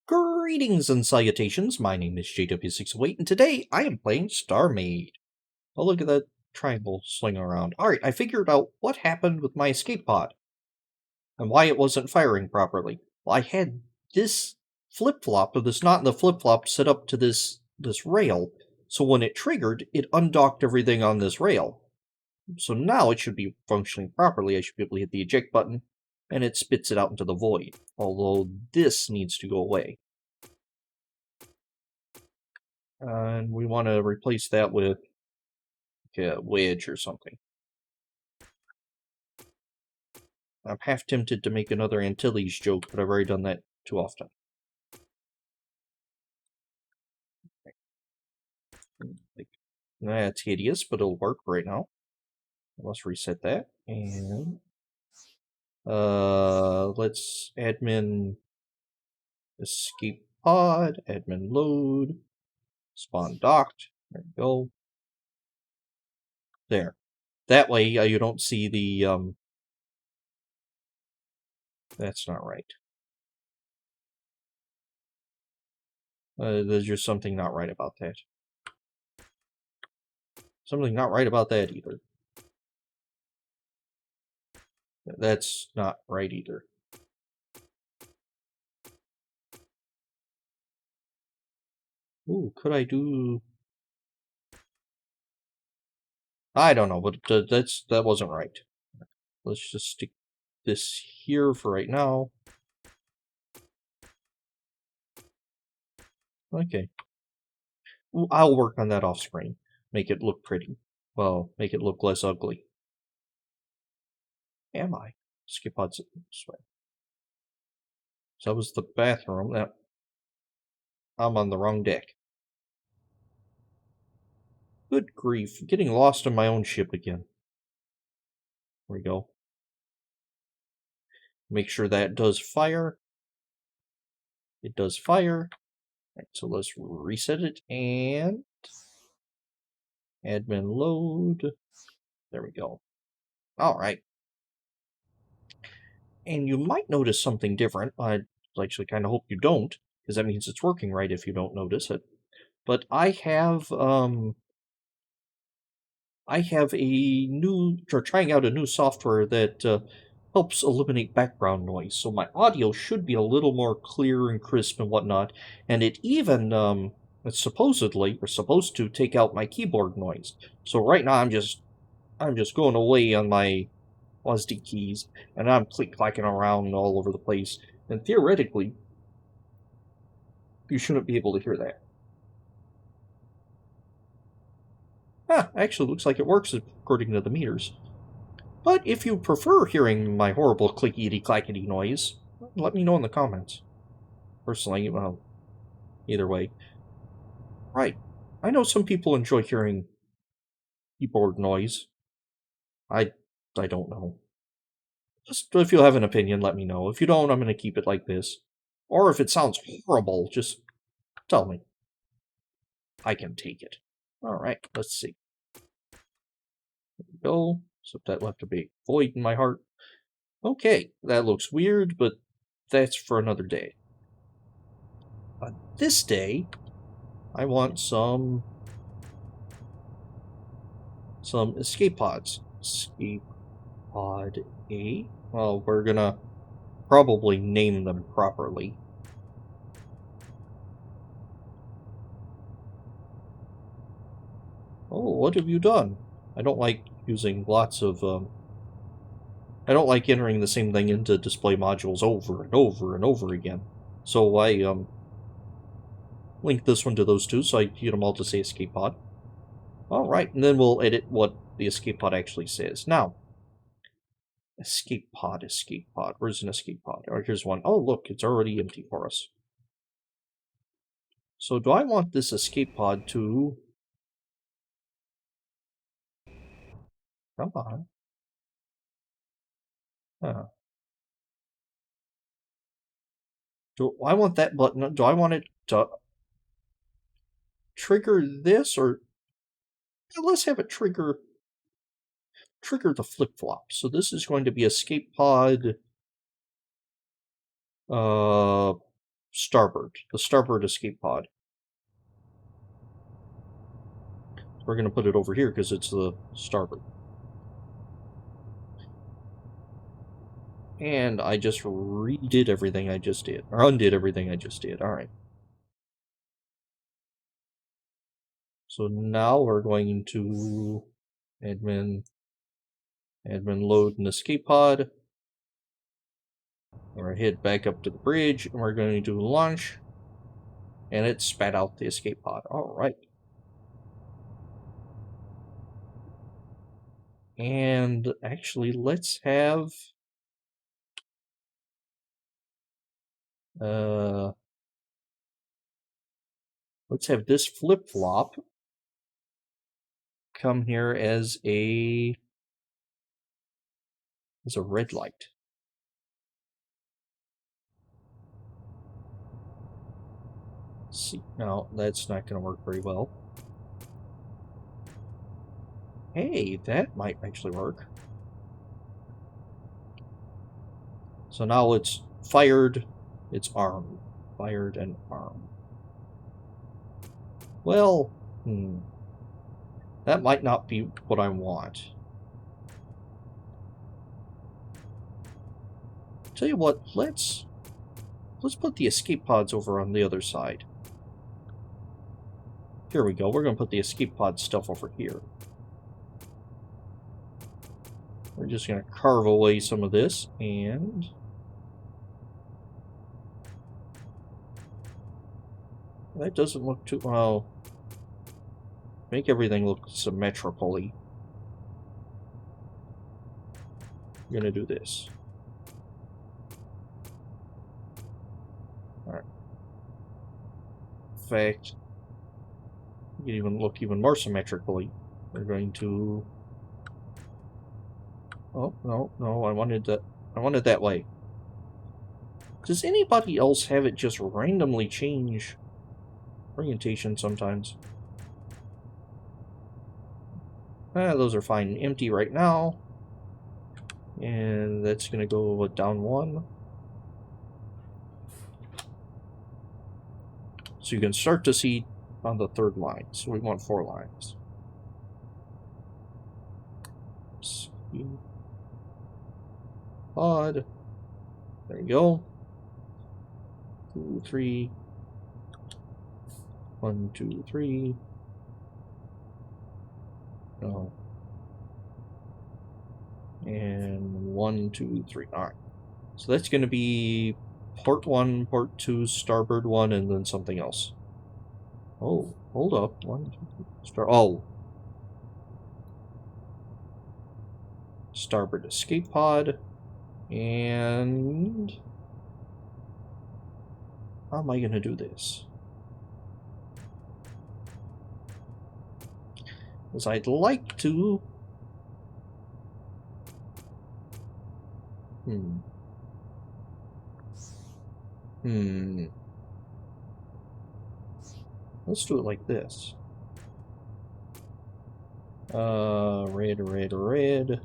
Greetings and salutations, my name is JW608, and today I am playing StarMade. Oh, look at that triangle swinging around. Alright, I figured out what happened with my escape pod, and why it wasn't firing properly. Well, I had this flip-flop, or this knot in the flip-flop, set up to this rail, so when it triggered, it undocked everything on this rail. So now it should be functioning properly. I should be able to hit the eject button, and it spits it out into the void, although this needs to go away. And we want to replace that with a wedge or something. I'm half tempted to make another Antilles joke, but I've already done that too often. That's hideous, but it'll work right now. Let's reset that, and let's admin escape pod, admin load, spawn docked. There we go. There. That way you don't see the that's not right. There's just something not right about that. Something not right about that either. That's not right either. Ooh, could I do... I don't know, but that wasn't right. Let's just stick this here for right now. Okay. I'll work on that off screen. Make it look pretty. Well, make it look less ugly. Am I? Skip odds this way. So that was the bathroom. Now, I'm on the wrong deck. Good grief, getting lost on my own ship again. There we go. Make sure that does fire. It does fire. Right, so let's reset it and admin load. There we go. Alright. And you might notice something different. I actually kind of hope you don't, because that means it's working right if you don't notice it. But I have trying out a new software that helps eliminate background noise. So my audio should be a little more clear and crisp and whatnot. And it even it's supposed to take out my keyboard noise. So right now I'm just going away on my WASD keys, and I'm click-clacking around all over the place. And theoretically, you shouldn't be able to hear that. Actually looks like it works according to the meters. But if you prefer hearing my horrible clickety-clackety noise, let me know in the comments. Personally, well, either way. Right. I know some people enjoy hearing keyboard noise. I don't know. Just if you have an opinion, let me know. If you don't, I'm going to keep it like this. Or if it sounds horrible, just tell me. I can take it. Alright, let's see. There we go. So that left a big void in my heart. Okay, that looks weird, but that's for another day. This day, I want some escape pods. Escape pod A. Well, we're gonna probably name them properly. Oh, what have you done? I don't like using lots of, I don't like entering the same thing into display modules over and over and over again. So I, link this one to those two, so I get them all to say escape pod. Alright, and then we'll edit what the escape pod actually says. Now, escape pod. Where's an escape pod? Alright, here's one. Oh, look, it's already empty for us. So do I want this escape pod to... Come on. Do I want that button? Do I want it to trigger this, or let's have it trigger the flip-flop. So this is going to be escape pod starboard, the starboard escape pod. We're going to put it over here because it's the starboard. And I just redid everything I just did, or undid everything I just did. All right. So now we're going to admin load an escape pod. We're going to head back up to the bridge, and we're going to do launch. And it spat out the escape pod. All right. And actually, let's have this flip-flop come here as a red light. See, no, that's not going to work very well. Hey, that might actually work. So now it's fired, it's armed. Fired and armed. Well, that might not be what I want. Tell you what, let's put the escape pods over on the other side. Here we go. We're going to put the escape pod stuff over here. We're just going to carve away some of this, and that doesn't look too well. Make everything look symmetrically. I'm going to do this. Alright. In fact, you can even look even more symmetrically. We're going to... Oh, no, I wanted that way. Does anybody else have it just randomly change orientation sometimes? Those are fine. Empty right now. And that's going to go down one. So you can start to see on the third line. So we want 4 lines. Pod. There you go. 2, 3. 1, 2, 3. No. And 1, 2, 3. Alright. So that's going to be port 1, port 2, starboard 1, and then something else. Oh, hold up. 1, 2, 3. Oh. Starboard escape pod. And how am I going to do this? Because I'd like to... Let's do it like this. Red.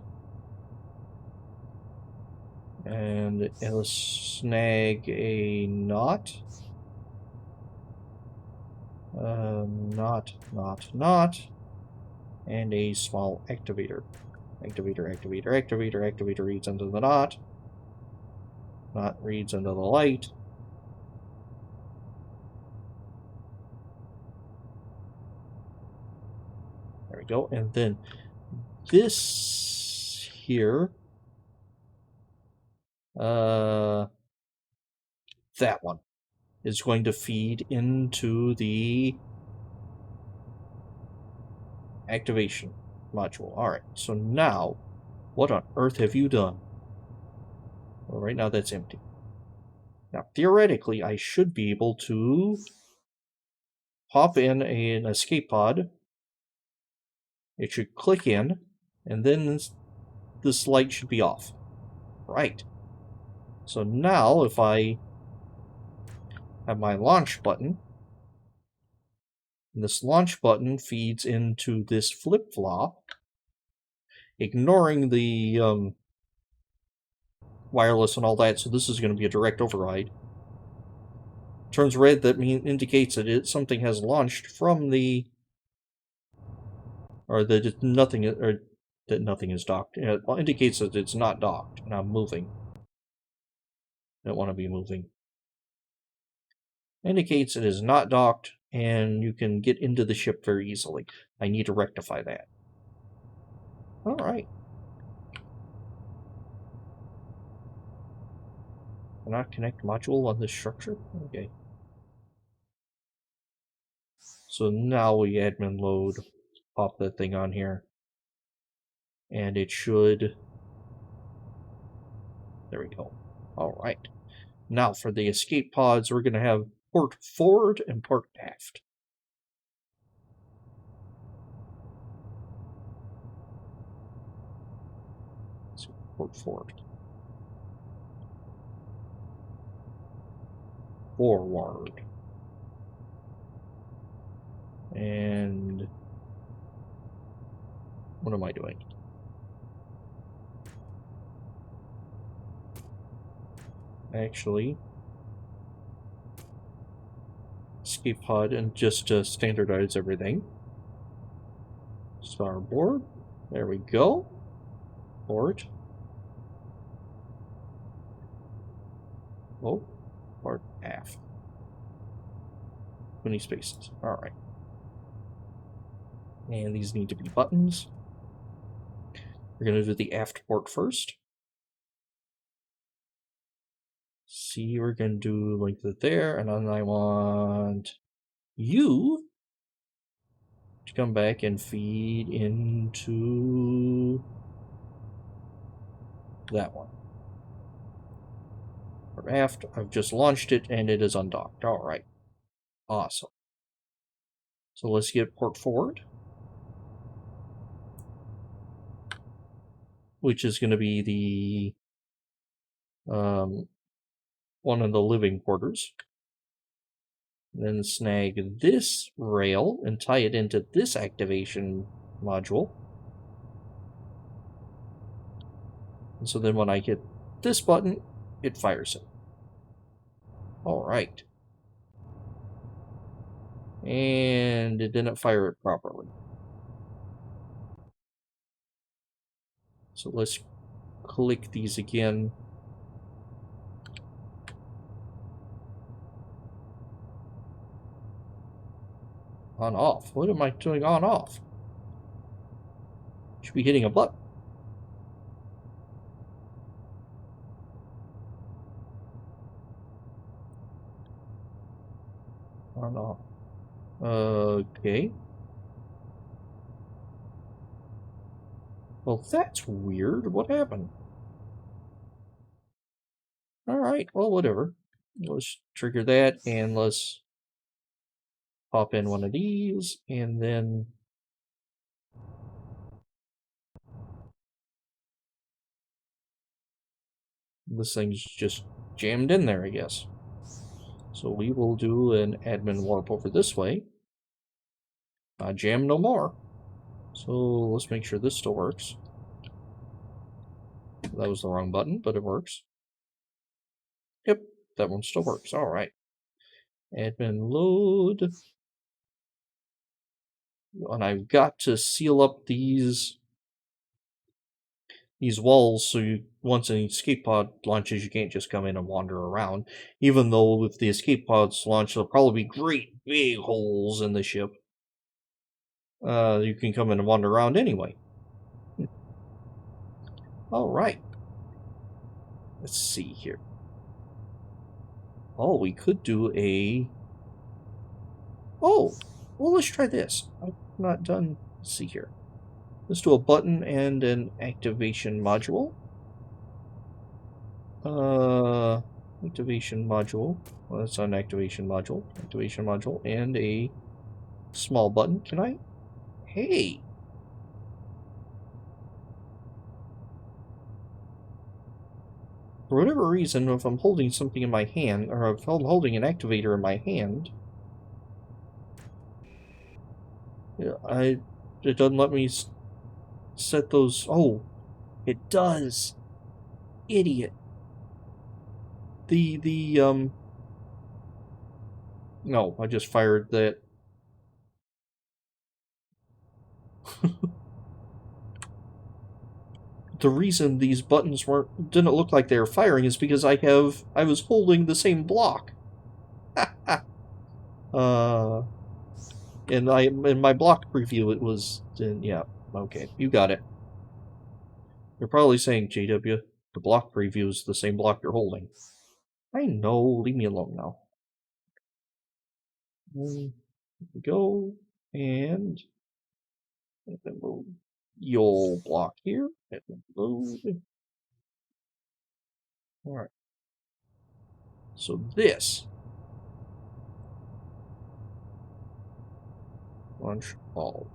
And let's snag a knot. Knot. And a small activator. Activator reads into the knot. Knot reads into the light. There we go. And then this here, that one is going to feed into the activation module. Alright, so now, what on earth have you done? Well, right now that's empty. Now, theoretically, I should be able to hop in an escape pod. It should click in, and then this light should be off. Right. So now, if I have my launch button, and this launch button feeds into this flip-flop, ignoring the wireless and all that, so this is going to be a direct override. turns red, that indicates that something has launched from the, or that nothing is docked. It indicates that it's not docked, and I'm moving. I don't want to be moving. Indicates it is not docked, and you can get into the ship very easily. I need to rectify that. Alright. Cannot connect module on this structure? Okay. So now we admin load, pop that thing on here. And it should... There we go. Alright. Now for the escape pods, we're going to have port forward and port aft. So port forward. Forward. And what am I doing? Actually, escape pod, and just to standardize everything. Starboard. There we go. Port. Oh, port aft. 20 spaces. Alright. And these need to be buttons. We're going to do the aft port first. See, we're going to do like that there, and then I want you to come back and feed into that one. For aft, I've just launched it and it is undocked. Alright. Awesome. So let's get port forward, which is going to be the one of the living quarters. Then snag this rail and tie it into this activation module. And so then when I hit this button, it fires it. Alright. And it didn't fire it properly. So let's click these again. On off. What am I doing on off? Should be hitting a button. On off. Okay. Well, that's weird. What happened? Alright, well, whatever. Let's trigger that, and let's pop in one of these, and then this thing's just jammed in there, I guess. So we will do an admin warp over this way. Jam no more. So let's make sure this still works. That was the wrong button, but it works. Yep, that one still works. Alright. Admin load. And I've got to seal up these walls, so once an escape pod launches, you can't just come in and wander around. Even though if the escape pods launch, there'll probably be great big holes in the ship. You can come in and wander around anyway. Alright. Let's see here. Oh, we could do a... Oh! Well, let's try this. I've not done... Let's see here. Let's do a button and an activation module. Activation module. Well, that's an activation module. Activation module and a small button. Can I? Hey! For whatever reason, if I'm holding something in my hand, or if I'm holding an activator in my hand, it doesn't let me set those. Oh, it does. Idiot. No, I just fired that. The reason these buttons didn't look like they were firing is because I was holding the same block. In my block preview it was yeah, okay, you got it. You're probably saying, JW, the block preview is the same block you're holding. I know, leave me alone now. Here we go, and then we'll you'll block here, and then load. Alright. So this launch all.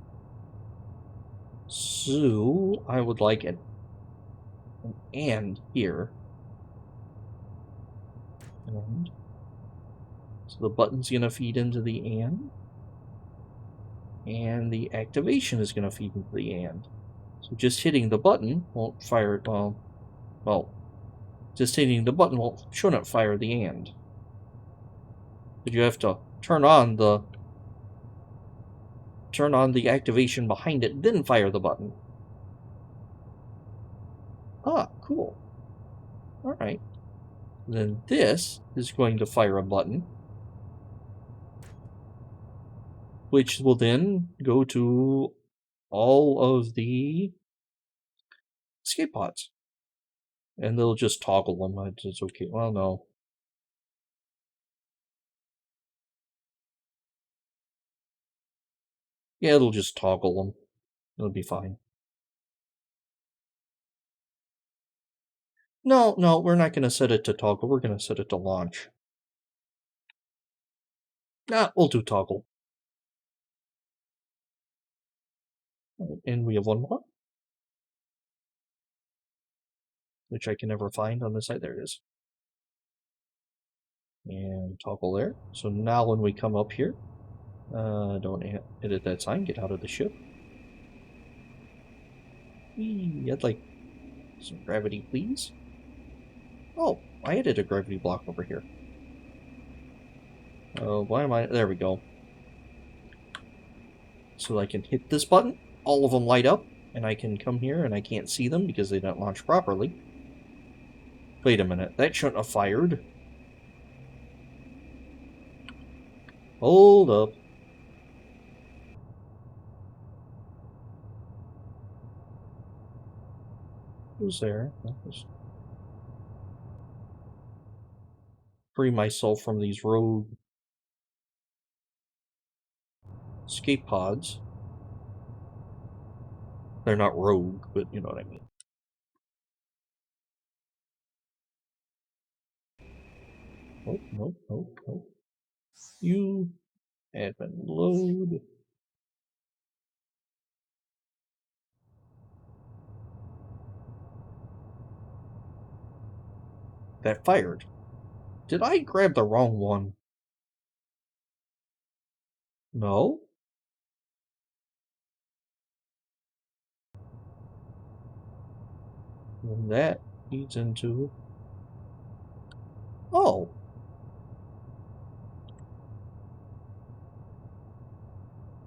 So I would like an and here. And so the button's gonna feed into the and the activation is gonna feed into the and. So just hitting the button won't fire it. Well, just hitting the button shouldn't fire the and. But you have to turn on the activation behind it, then fire the button. Ah, cool. Alright. Then this is going to fire a button, which will then go to all of the escape pods. And they'll just toggle them. It's okay. Well, no. Yeah, it'll just toggle them. It'll be fine. No, we're not going to set it to toggle. We're going to set it to launch. Nah, we'll do toggle. And we have one more, which I can never find on the side. There it is. And toggle there. So now when we come up here, don't edit that sign, get out of the ship. I'd like some gravity, please. Oh, I added a gravity block over here. Oh, why am I... There we go. So I can hit this button, all of them light up, and I can come here and I can't see them because they don't launch properly. Wait a minute, that shouldn't have fired. Hold up. Who's there? Free myself from these rogue escape pods. They're not rogue, but you know what I mean. Nope. You admin load. That fired. Did I grab the wrong one? No? And that leads into... Oh!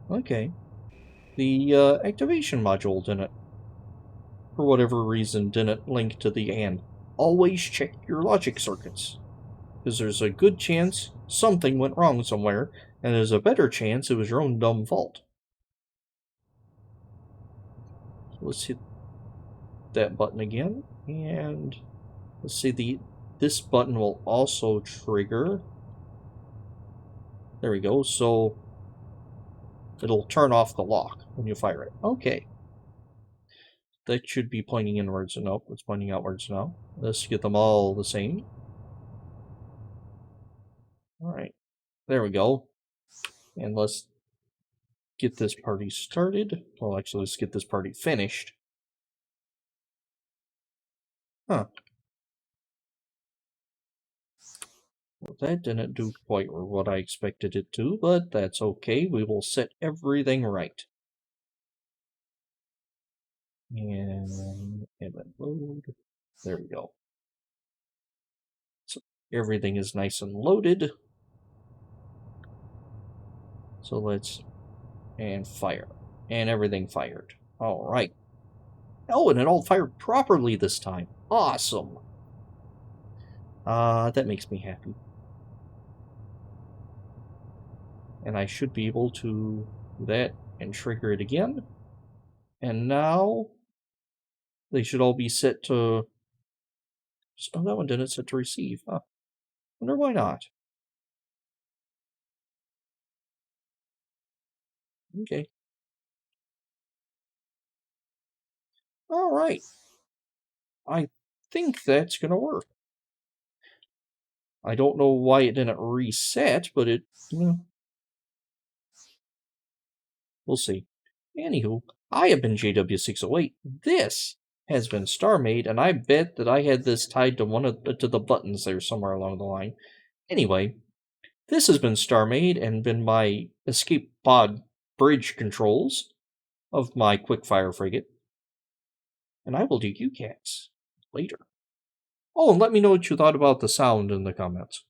Okay. The activation module didn't, for whatever reason, didn't link to the and. Always check your logic circuits, because there's a good chance something went wrong somewhere, and there's a better chance it was your own dumb fault. So let's hit that button again, and let's see, this button will also trigger. There we go, so it'll turn off the lock when you fire it. Okay. That should be pointing inwards. Nope, it's pointing outwards now. Let's get them all the same. Alright. There we go. And let's get this party started. Well, actually, let's get this party finished. Huh. Well, that didn't do quite what I expected it to, but that's okay. We will set everything right. And load. There we go. So everything is nice and loaded. So let's... and fire. And everything fired. Alright. Oh, and it all fired properly this time. Awesome. That makes me happy. And I should be able to do that and trigger it again. And now they should all be set to... oh, that one didn't set to receive, huh? Wonder why not. Okay. Alright. I think that's gonna work. I don't know why it didn't reset, but it... we'll see. Anywho, I have been JW608. This has been StarMade, and I bet that I had this tied to one of to the buttons there somewhere along the line. Anyway, this has been StarMade and been my escape pod bridge controls of my QuickFire Frigate. And I will do you cats later. Oh, and let me know what you thought about the sound in the comments.